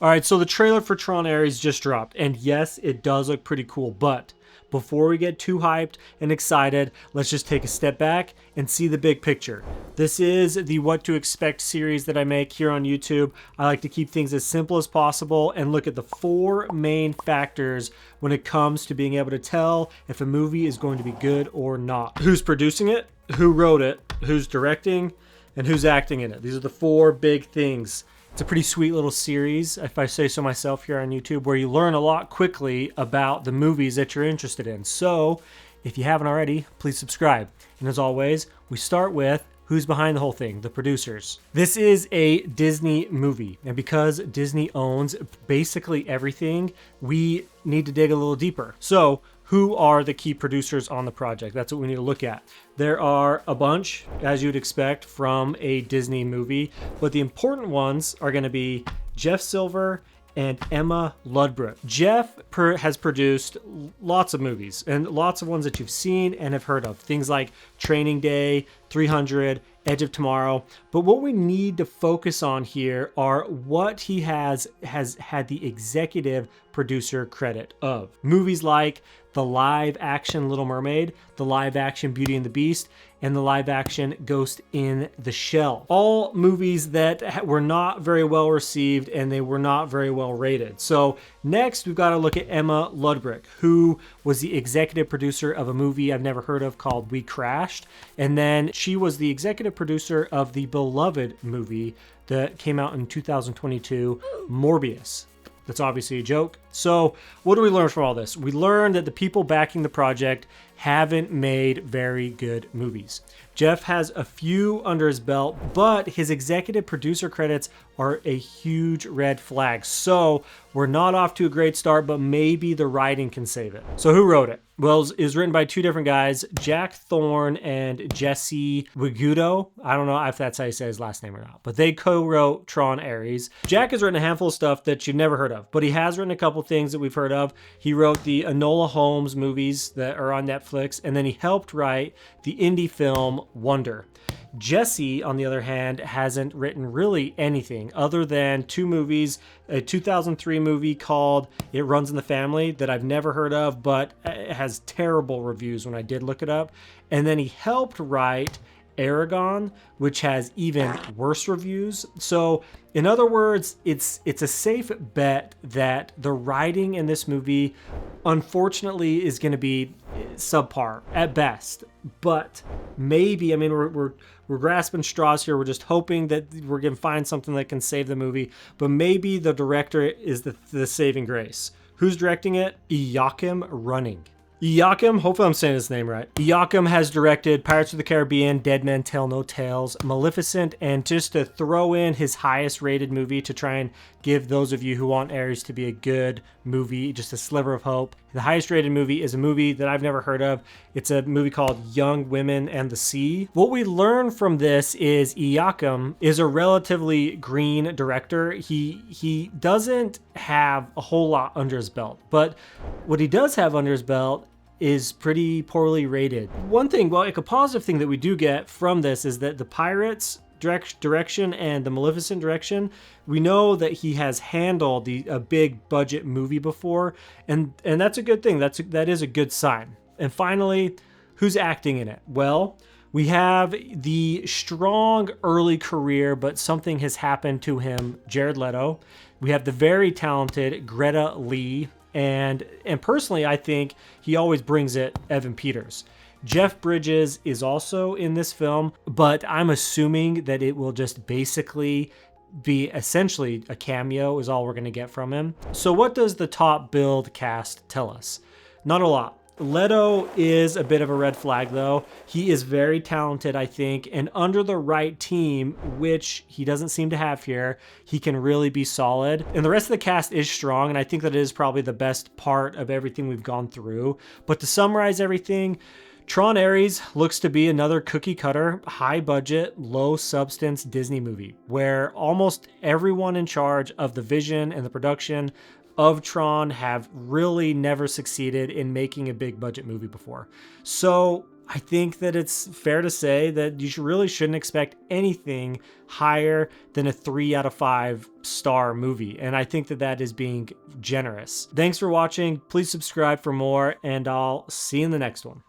All right, so the trailer for Tron Ares just dropped, and yes, it does look pretty cool, but before we get too hyped and excited, let's just take a step back and see the big picture. This is the What to Expect series that I make here on YouTube. I like to keep things as simple as possible and look at the 4 main factors when it comes to being able to tell if a movie is going to be good or not. Who's producing it, who wrote it, who's directing, and who's acting in it. These are the 4 big things. It's a pretty sweet little series, if I say so myself, here on YouTube, where you learn a lot quickly about the movies that you're interested in. So, if you haven't already, please subscribe. And as always, we start with who's behind the whole thing, the producers. This is a Disney movie, and because Disney owns basically everything, we need to dig a little deeper. So, who are the key producers on the project? That's what we need to look at. There are a bunch, as you'd expect from a Disney movie, but the important ones are going to be Jeff Silver and Emma Ludbrooke. Jeff has produced lots of movies, and lots of ones that you've seen and have heard of. Things like Training Day, 300, Edge of Tomorrow. But what we need to focus on here are what he has had the executive producer credit of. Movies like the live action Little Mermaid, the live action Beauty and the Beast, and the live action Ghost in the Shell. All movies that were not very well received and they were not very well rated. So next we've got to look at Emma Ludbrooke, who was the executive producer of a movie I've never heard of called We Crashed. And then she was the executive producer of the beloved movie that came out in 2022, Morbius. That's obviously a joke. So what do we learn from all this? We learned that the people backing the project haven't made very good movies. Jeff has a few under his belt, but his executive producer credits are a huge red flag. So we're not off to a great start, but maybe the writing can save it. So who wrote it? Well, it was written by 2 different guys, Jack Thorne and Jesse Wigudo. I don't know if that's how you say his last name or not, but they co-wrote Tron Ares. Jack has written a handful of stuff that you've never heard of, but he has written a couple things that we've heard of. He wrote the Enola Holmes movies that are on Netflix, and then he helped write the indie film Wonder. Jesse, on the other hand, hasn't written really anything other than 2 movies, a 2003 movie called It Runs in the Family that I've never heard of, but it has terrible reviews when I did look it up. And then he helped write Aragon, which has even worse reviews. So in other words, it's a safe bet that the writing in this movie unfortunately is going to be subpar at best. But maybe, I mean, we're grasping straws here. We're just hoping that we're going to find something that can save the movie. But maybe the director is the saving grace. Who's directing it? Joachim Running. Joachim, hopefully I'm saying his name right. Joachim has directed Pirates of the Caribbean, Dead Men Tell No Tales, Maleficent, and just to throw in his highest rated movie to try and give those of you who want Ares to be a good movie just a sliver of hope. The highest rated movie is a movie that I've never heard of. It's a movie called Young Women and the Sea. What we learn from this is Joachim is a relatively green director. He doesn't have a whole lot under his belt, but what he does have under his belt is pretty poorly rated. One thing, well, like a positive thing that we do get from this is that the Pirates direction and the Maleficent direction, we know that he has handled a big budget movie before, and that's a good thing. That is a good sign. And finally, who's acting in it? Well, we have the strong early career, but something has happened to him, Jared Leto. We have the very talented Greta Lee, and personally, I think he always brings it, Evan Peters. Jeff Bridges is also in this film, but I'm assuming that it will just basically be essentially a cameo is all we're going to get from him. So what does the top billed cast tell us? Not a lot. Leto is a bit of a red flag though. He is very talented, I think, and under the right team, which he doesn't seem to have here, he can really be solid. And the rest of the cast is strong, and I think that it is probably the best part of everything we've gone through. But to summarize everything, Tron Ares looks to be another cookie cutter, high budget, low substance Disney movie where almost everyone in charge of the vision and the production of Tron have really never succeeded in making a big budget movie before. So I think that it's fair to say that you really shouldn't expect anything higher than a 3 out of 5 star movie. And I think that that is being generous. Thanks for watching. Please subscribe for more, and I'll see you in the next one.